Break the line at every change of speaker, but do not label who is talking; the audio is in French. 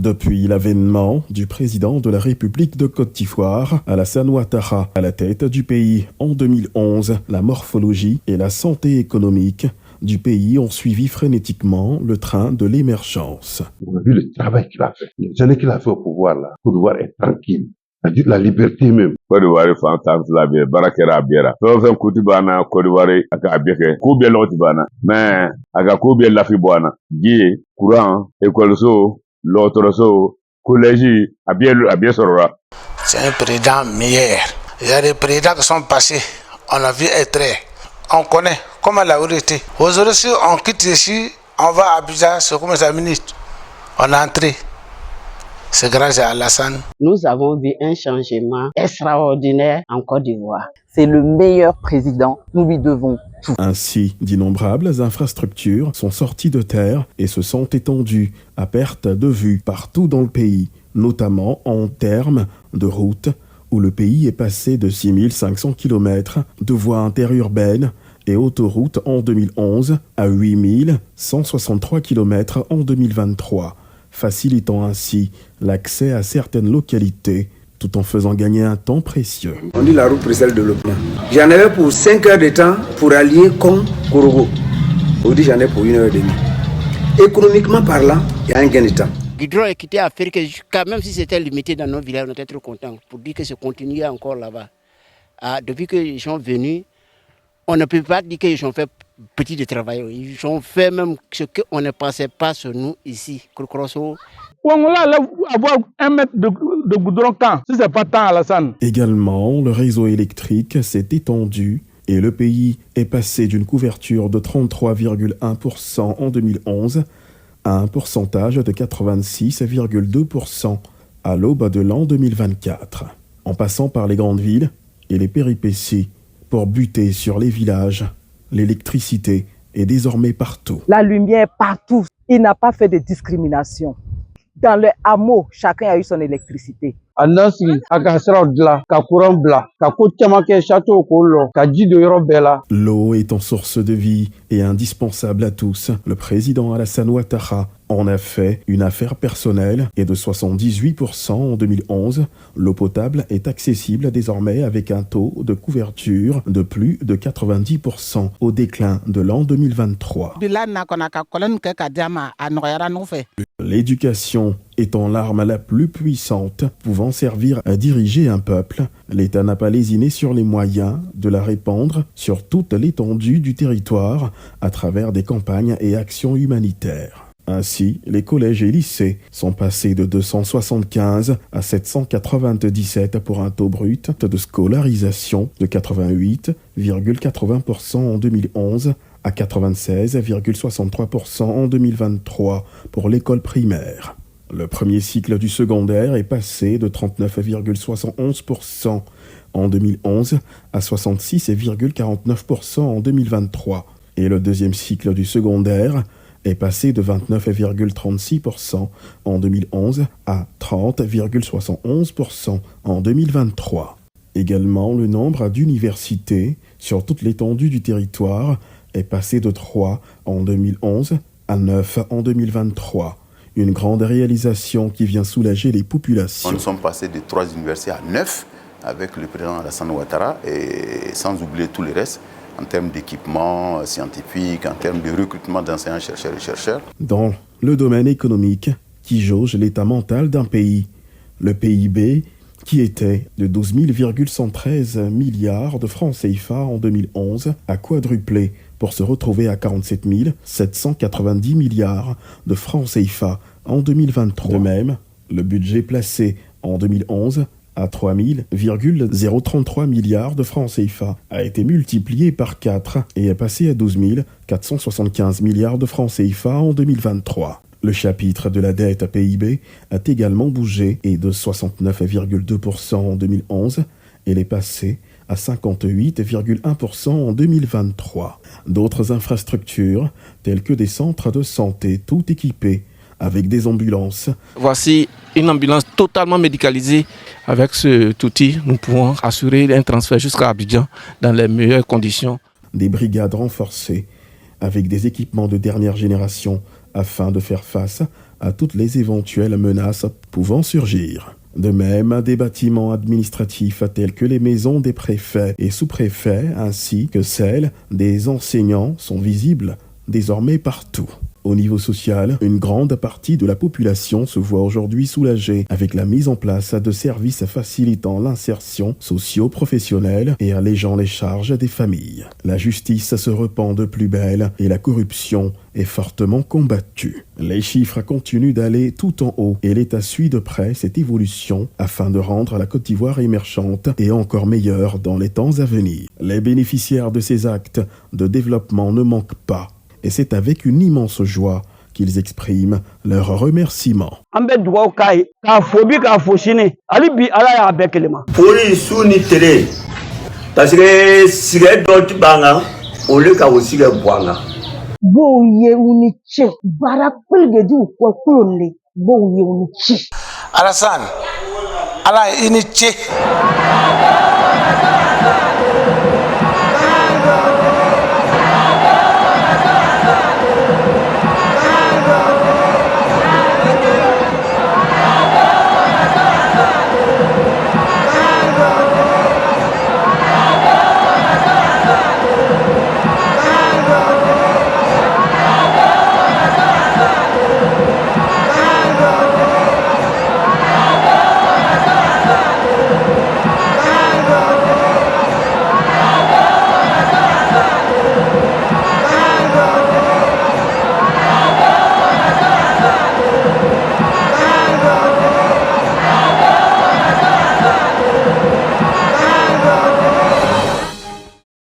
Depuis l'avènement du président de la République de Côte d'Ivoire, Alassane Ouattara, à la tête du pays en 2011, la morphologie et la santé économique du pays ont suivi frénétiquement le train de l'émergence.
On a vu le travail qu'il a fait. Les années qu'il a fait au pouvoir, là, pour pouvoir être tranquille. La liberté même.
Côte d'Ivoire fan tan fila bɛ baara kɛra a bɛɛ la fɛn o fɛn ko ti banna Côte d'Ivoire a ka bɛɛ kɛ ko bɛɛ lɔgɔ ti banna mais a ka ko bɛɛ lafi bɔ an na ji courant école dɔgɔtɔrɔso collège a bɛɛ sɔrɔla.
C'est un président meilleur. Il y a des présidents qui sont passés, on a vu être, on connaît comment la été. Aujourd'hui, si on quitte ici, on va à Abidjan, c'est comme 5 minutes, on est entré. C'est grâce à Alassane.
Nous avons vu un changement extraordinaire en Côte d'Ivoire.
C'est le meilleur président, nous lui devons tout.
Ainsi, d'innombrables infrastructures sont sorties de terre et se sont étendues à perte de vue partout dans le pays, notamment en termes de routes, où le pays est passé de 6500 km de voies interurbaines et autoroutes en 2011 à 8163 km en 2023. Facilitant ainsi l'accès à certaines localités, tout en faisant gagner un temps précieux.
On dit la route précède de développement. J'en avais pour 5 heures de temps pour allier Korogo. Aujourd'hui, j'en ai pour 1 heure et demie. Économiquement parlant, il y a un gain de temps.
Goudron est quitté Afrique, même si c'était limité dans nos villages, on était très contents pour dire que ça continuait encore là-bas. Depuis qu'ils sont venus, on ne peut pas dire qu'ils ont fait petit de travail. Ils ont fait même ce qu'on ne pensait pas sur nous ici.
On va avoir 1 mètre de goudron quand, si ce n'est pas tant Alassane.
Également, le réseau électrique s'est étendu et le pays est passé d'une couverture de 33,1% en 2011 à un pourcentage de 86,2% à l'aube de l'an 2024, en passant par les grandes villes et les péripéties pour buter sur les villages. L'électricité est désormais partout.
La lumière partout, il n'a pas fait de discrimination. Dans le hameau, chacun a eu son électricité.
L'eau étant source de vie et indispensable à tous, le président Alassane Ouattara en a fait une affaire personnelle et de 78% en 2011, l'eau potable est accessible désormais avec un taux de couverture de plus de 90% au déclin de l'an 2023. L'éducation étant l'arme la plus puissante pouvant servir à diriger un peuple, l'État n'a pas lésiné sur les moyens de la répandre sur toute l'étendue du territoire à travers des campagnes et actions humanitaires. Ainsi, les collèges et lycées sont passés de 275 à 797 pour un taux brut de scolarisation de 88,80% en 2011 à 96,63% en 2023 pour l'école primaire. Le premier cycle du secondaire est passé de 39,71% en 2011 à 66,49% en 2023. Et le deuxième cycle du secondaire est passé de 29,36% en 2011 à 30,71% en 2023. Également, le nombre d'universités sur toute l'étendue du territoire est passé de 3 en 2011 à 9 en 2023. Une grande réalisation qui vient soulager les populations.
Nous sommes passés de 3 universités à 9 avec le président Alassane Ouattara et sans oublier tout le reste en termes d'équipement scientifique, en termes de recrutement d'enseignants, chercheurs et chercheurs.
Dans le domaine économique qui jauge l'état mental d'un pays, le PIB qui était de 12 113 milliards de francs CFA en 2011 a quadruplé pour se retrouver à 47 790 milliards de francs CFA en 2023. De même, le budget placé en 2011 à 3,033 milliards de francs CFA a été multiplié par 4 et est passé à 12 475 milliards de francs CFA en 2023. Le chapitre de la dette PIB a également bougé et de 69,2% en 2011, elle est passée à 58,1% en 2023. D'autres infrastructures, telles que des centres de santé tout équipés, avec des ambulances.
Voici une ambulance totalement médicalisée. Avec cet outil, nous pouvons assurer un transfert jusqu'à Abidjan dans les meilleures conditions.
Des brigades renforcées avec des équipements de dernière génération afin de faire face à toutes les éventuelles menaces pouvant surgir. De même, des bâtiments administratifs tels que les maisons des préfets et sous-préfets ainsi que celles des enseignants sont visibles désormais partout. Au niveau social, une grande partie de la population se voit aujourd'hui soulagée avec la mise en place de services facilitant l'insertion socio-professionnelle et allégeant les charges des familles. La justice se repent de plus belle et la corruption est fortement combattue. Les chiffres continuent d'aller tout en haut et l'État suit de près cette évolution afin de rendre la Côte d'Ivoire émergente et encore meilleure dans les temps à venir. Les bénéficiaires de ces actes de développement ne manquent pas. Et c'est avec une immense joie qu'ils expriment leurs remerciements.
Alassane, Allah initié.